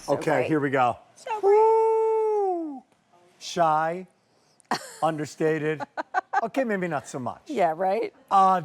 Okay, here we go. So great. Woo! Shy, understated. Okay, maybe not so much. Yeah, right?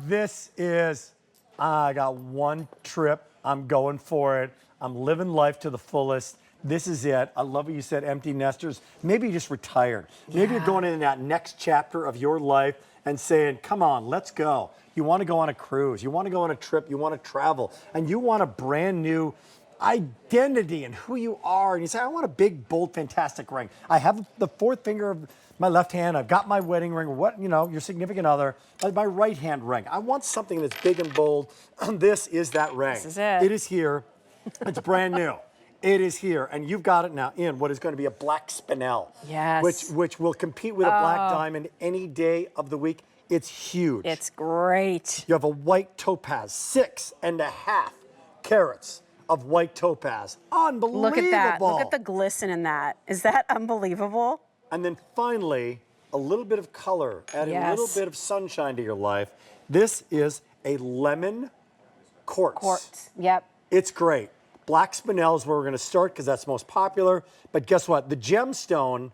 This is, I got one trip. I'm going for it. I'm living life to the fullest. This is it. I love what you said, empty nesters. Maybe you just retired. Maybe you're going in that next chapter of your life and saying, come on, let's go. You want to go on a cruise. You want to go on a trip. You want to travel. And you want a brand new identity and who you are. And you say, I want a big, bold, fantastic ring. I have the fourth finger of my left hand. I've got my wedding ring, or what, you know, your significant other, my right hand ring. I want something that's big and bold. This is that ring. This is it. It is here. It's brand new. It is here, and you've got it now in what is going to be a black spinel. Yes. Which will compete with a black diamond any day of the week. It's huge. It's great. You have a white topaz, 6.5 carats of white topaz. Unbelievable. Look at that. Look at the glisten in that. Is that unbelievable? And then finally, a little bit of color, adding a little bit of sunshine to your life. This is a lemon quartz. Quartz, yep. It's great. Black spinel is where we're going to start because that's most popular. But guess what? The gemstone,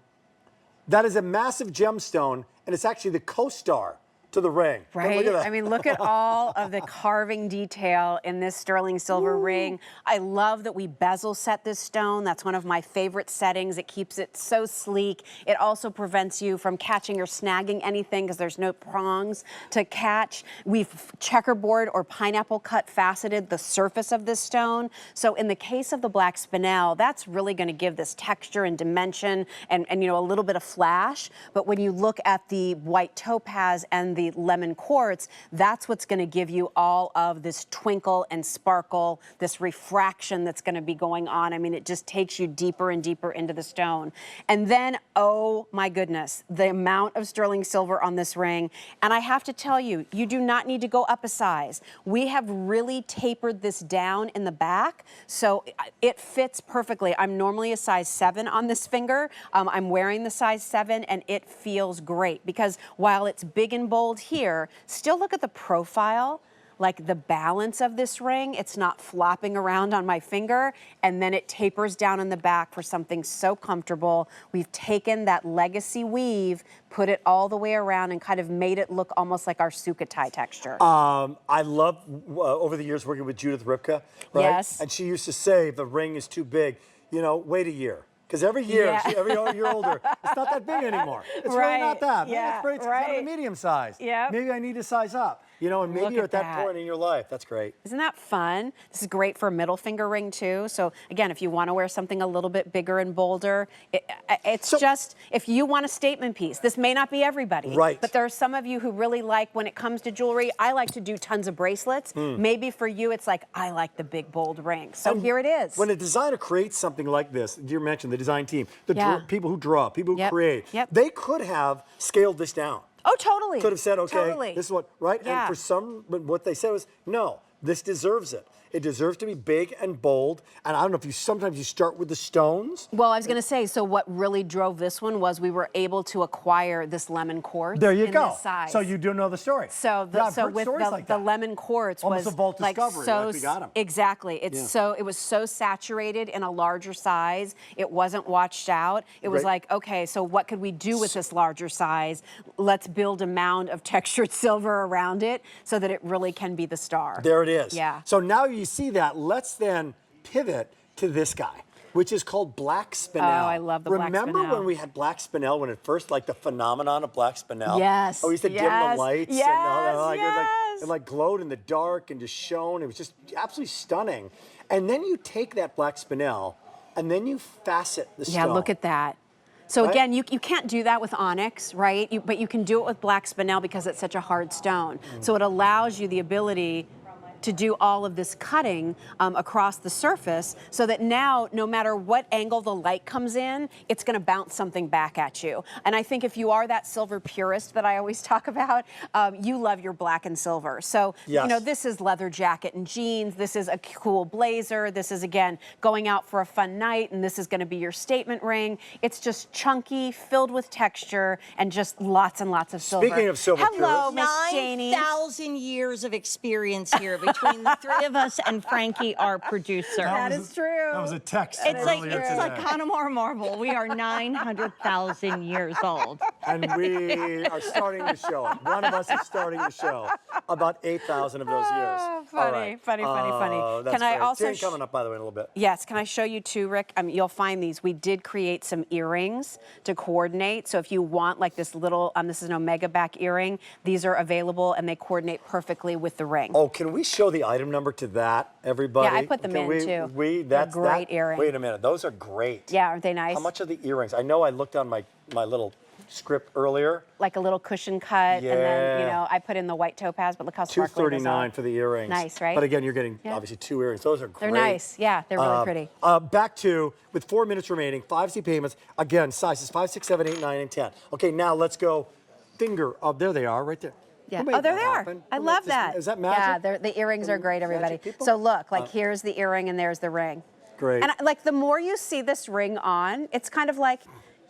that is a massive gemstone, and it's actually the co-star to the ring. Right? Look at that. I mean, look at all of the carving detail in this sterling silver ring. I love that we bezel set this stone. That's one of my favorite settings. It keeps it so sleek. It also prevents you from catching or snagging anything because there's no prongs to catch. We've checkerboard or pineapple cut faceted the surface of this stone. So in the case of the black spinel, that's really going to give this texture and dimension and you know, a little bit of flash. But when you look at the white topaz and the lemon quartz, that's what's going to give you all of this twinkle and sparkle, this refraction that's going to be going on. I mean, it just takes you deeper and deeper into the stone. And then, oh my goodness, the amount of sterling silver on this ring. And I have to tell you, you do not need to go up a size. We have really tapered this down in the back, so it fits perfectly. I'm normally a size 7 on this finger. I'm wearing the size 7, and it feels great because while it's big and bold here, still look at the profile, like the balance of this ring. It's not flopping around on my finger, and then it tapers down in the back for something so comfortable. We've taken that legacy weave, put it all the way around, and kind of made it look almost like our sukhothai texture. I love, over the years, working with Judith Ripka, right? Yes. And she used to say, if the ring is too big, you know, wait a year. Because every year, every year older, it's not that big anymore. It's really not that. Maybe it's kind of a medium size. Maybe I need to size up. You know, and maybe you're at that point in your life. That's great. Isn't that fun? This is great for a middle finger ring too. So again, if you want to wear something a little bit bigger and bolder, it's just, if you want a statement piece, this may not be everybody. Right. But there are some of you who really like, when it comes to jewelry, I like to do tons of bracelets. Maybe for you, it's like, I like the big, bold ring. So here it is. When a designer creates something like this, you mentioned the design team, the people who draw, people who create, they could have scaled this down. Oh, totally. Could have said, okay, this is what, right? And for some, what they said was, no, this deserves it. It deserves to be big and bold. And I don't know if sometimes you start with the stones. Well, I was going to say, so what really drove this one was we were able to acquire this lemon quartz. There you in go. This size. So you do know the story. So, with the lemon quartz almost was a vault like discovery, so, like we got 'em. Exactly. It's it was so saturated in a larger size. It wasn't washed out. It was like, okay, so what could we do with this larger size? Let's build a mound of textured silver around it so that it really can be the star. There it is. Yeah. So now you see that. Let's then pivot to this guy, which is called black spinel. Oh, I love the black spinel. Remember when we had black spinel, when it first, like the phenomenon of black spinel? Yes. Oh, we used to dim the lights. Yes, and all that. It like glowed in the dark and just shone. It was just absolutely stunning. And then you take that black spinel and then you facet the stone. Yeah, look at that. So again, you can't do that with onyx, right? But you can do it with black spinel because it's such a hard stone. So it allows you the ability to do all of this cutting across the surface so that now, no matter what angle the light comes in, it's going to bounce something back at you. And I think if you are that silver purist that I always talk about, you love your black and silver. So, you know, this is leather jacket and jeans. This is a cool blazer. This is, again, going out for a fun night, and this is going to be your statement ring. It's just chunky, filled with texture, and just lots and lots of silver. Speaking of silver Hello, Miss Janie. 9,000 years of experience here. between the three of us and Frankie, our producer. That is true. That was a text It's like earlier it's today. like Connemara Marble. We are 900,000 years old. And we are starting to show it. One of us is starting to show about 8,000 of those years. Oh, funny, All right. funny. That's Can I great. also Jane coming up, by the way, in a little bit. Yes, can I show you too, Rick? You'll find these. We did create some earrings to coordinate. So if you want like this little, this is an omega back earring, these are available and they coordinate perfectly with the ring. Oh, can we show the item number to that, everybody? Yeah, I put them in too. That's They're great earrings. Wait a minute, those are great. Yeah, aren't they nice? How much are the earrings? I know I looked on my little script earlier. Like a little cushion cut, and then I put in the white topaz, but look how sparkly those are. $239 for the earrings. Nice, right? But again, you're getting obviously 2 earrings. Those are great. They're nice. Yeah, they're really pretty. Back to, with 4 minutes remaining, 5C payments. Again, sizes 5, 6, 7, 8, 9, and 10. Okay, now let's go finger. Oh, there they are, right there. Yeah. Who made Oh, there that they are. happen? I Who love made this? that. Is that magic? Yeah, the earrings are great, everybody. Magic people? So look, like here's the earring and there's the ring. Great. And like the more you see this ring on, it's kind of like,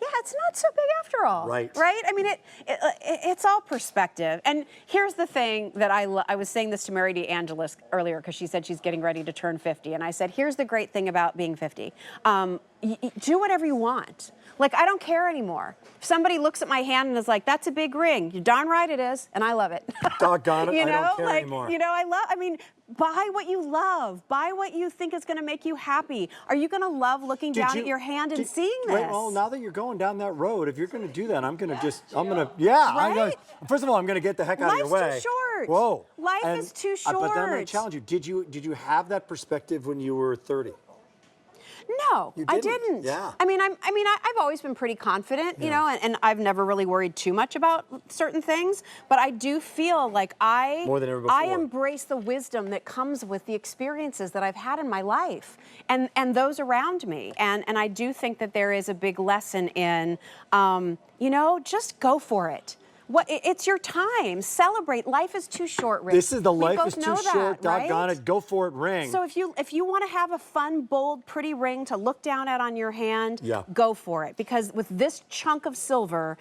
yeah, it's not so big after all. Right. Right? I mean, it's all perspective. And here's the thing that I was saying this to Mary DeAngelis earlier because she said she's getting ready to turn 50. And I said, here's the great thing about being 50. Do whatever you want. Like, I don't care anymore. If somebody looks at my hand and is like, that's a big ring, you're darn right it is, and I love it. Doggone it, you know? I don't care like, anymore. You know, I mean, buy what you love. Buy what you think is going to make you happy. Are you going to love looking down at your hand and seeing this? Wait, well, now that you're going down that road, if you're going to do that, I'm going to, yeah. Right? First of all, I'm going to get the heck out of your way. Life's too short. Whoa. Life is too But then I'm going short. to challenge you. Did you have that perspective when you were 30? No, You I didn't? didn't. Yeah. I've always been pretty confident, you know, and I've never really worried too much about certain things. But I do feel like More than ever before. I embrace the wisdom that comes with the experiences that I've had in my life and those around me. And I do think that there is a big lesson in, just go for it. It's your time. Celebrate. Life is too short, Rick. This is the We life both is too know short. that, right? Doggone it. Go for it. Ring. So if you want to have a fun, bold, pretty ring to look down at on your hand, go for it. Because with this chunk of silver,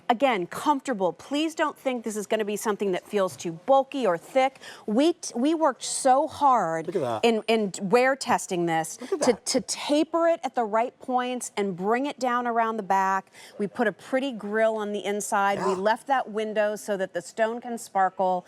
again, comfortable. Please don't think this is going to be something that feels too bulky or thick. We worked so hard in wear testing this to taper it at the right points and bring it down around the back. We put a pretty grill on the inside. We left that window so that the stone can sparkle.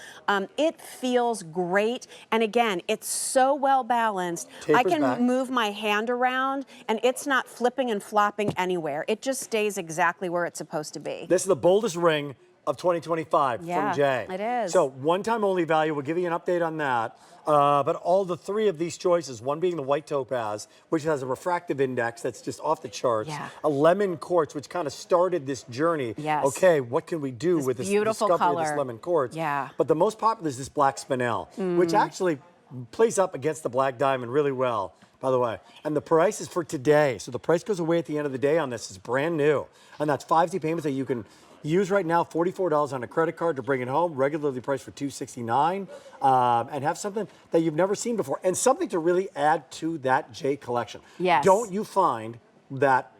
It feels great. And again, it's so well balanced. I can move my hand around and it's not flipping and flopping anywhere. It just stays exactly where it's supposed to be. This is the boldest ring of 2025 from Jay. It is. So one-time only value. We'll give you an update on that. But all the three of these choices, one being the white topaz, which has a refractive index that's just off the charts. Yeah. A lemon quartz, which kind of started this journey. Yes. Okay, what can we do with this beautiful discovery of color. this lemon quartz? Yeah. But the most popular is this black spinel, which actually plays up against the black diamond really well, by the way. And the price is for today. So the price goes away at the end of the day on this. It's brand new. And that's 5Z payments that you can use right now, $44 on a credit card to bring it home, regularly priced for $269, and have something that you've never seen before, and something to really add to that J collection. Yes. Don't you find that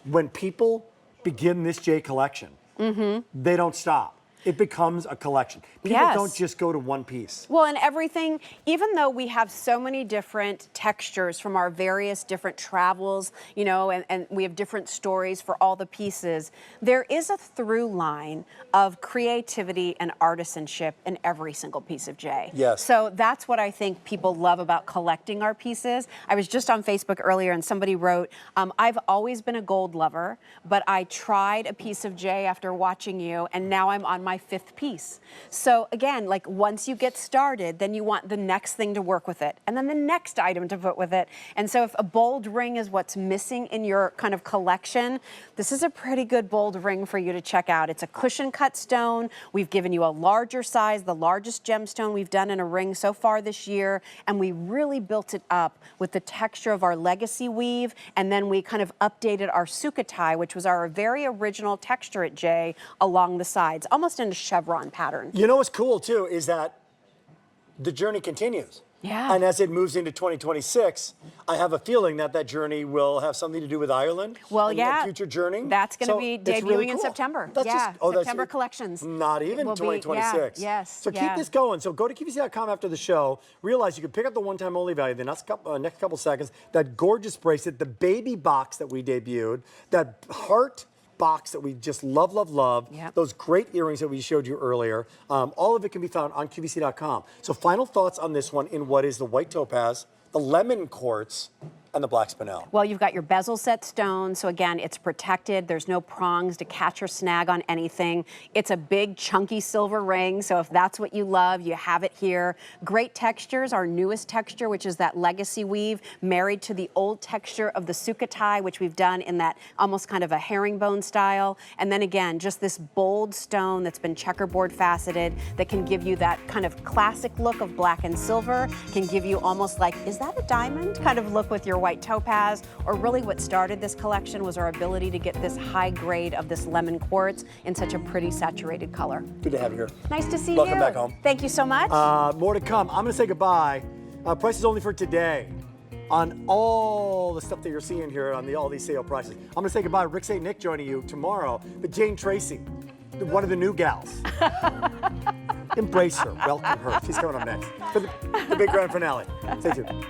when people begin this J collection, they don't stop? It becomes a collection. People don't just go to one piece. Well, and everything, even though we have so many different textures from our various different travels, you know, and we have different stories for all the pieces, there is a through line of creativity and artisanship in every single piece of J. Yes. So that's what I think people love about collecting our pieces. I was just on Facebook earlier and somebody wrote, I've always been a gold lover, but I tried a piece of J after watching you, and now I'm on my 5th piece. So again, like once you get started, then you want the next thing to work with it, and then the next item to put with it. And so if a bold ring is what's missing in your kind of collection, this is a pretty good bold ring for you to check out. It's a cushion cut stone. We've given you a larger size, the largest gemstone we've done in a ring so far this year, and we really built it up with the texture of our legacy weave, and then we kind of updated our sukhothai, which was our very original texture at J, along the sides, almost in a chevron pattern. You know what's cool too is that the journey continues. Yeah. And as it moves into 2026, I have a feeling that that journey will have something to do with Ireland. Well, and yeah. that future journey. That's going to So be it's debuting really in cool. September. That's yeah, just, oh, September that's collections. not even Will be- 2026. yeah, yes. So keep yeah. this going. So go to QVC.com after the show. Realize you can pick up the one-time only value the next couple seconds. That gorgeous bracelet, the baby box that we debuted, that heart box that we just love, love, love. Yep. Those great earrings that we showed you earlier. All of it can be found on QVC.com. So final thoughts on this one in what is the white topaz, the lemon quartz, and the black spinel. Well, you've got your bezel set stone, so again, it's protected. There's no prongs to catch or snag on anything. It's a big, chunky silver ring, so if that's what you love, you have it here. Great textures, our newest texture, which is that legacy weave, married to the old texture of the sukhothai, which we've done in that almost kind of a herringbone style. And then again, just this bold stone that's been checkerboard faceted that can give you that kind of classic look of black and silver, can give you almost like, is that a diamond kind of look with your white topaz, or really what started this collection was our ability to get this high grade of this lemon quartz in such a pretty saturated color. Good to have you here. Nice to see you. Welcome back home. Thank you so much. More to come. I'm going to say goodbye. Price is only for today on all the stuff that you're seeing here on all these sale prices. I'm going to say goodbye. Rick St. Nick joining you tomorrow, but Jane Tracy, one of the new gals. Embrace her. Welcome her. She's coming up next for the big grand finale. Stay tuned.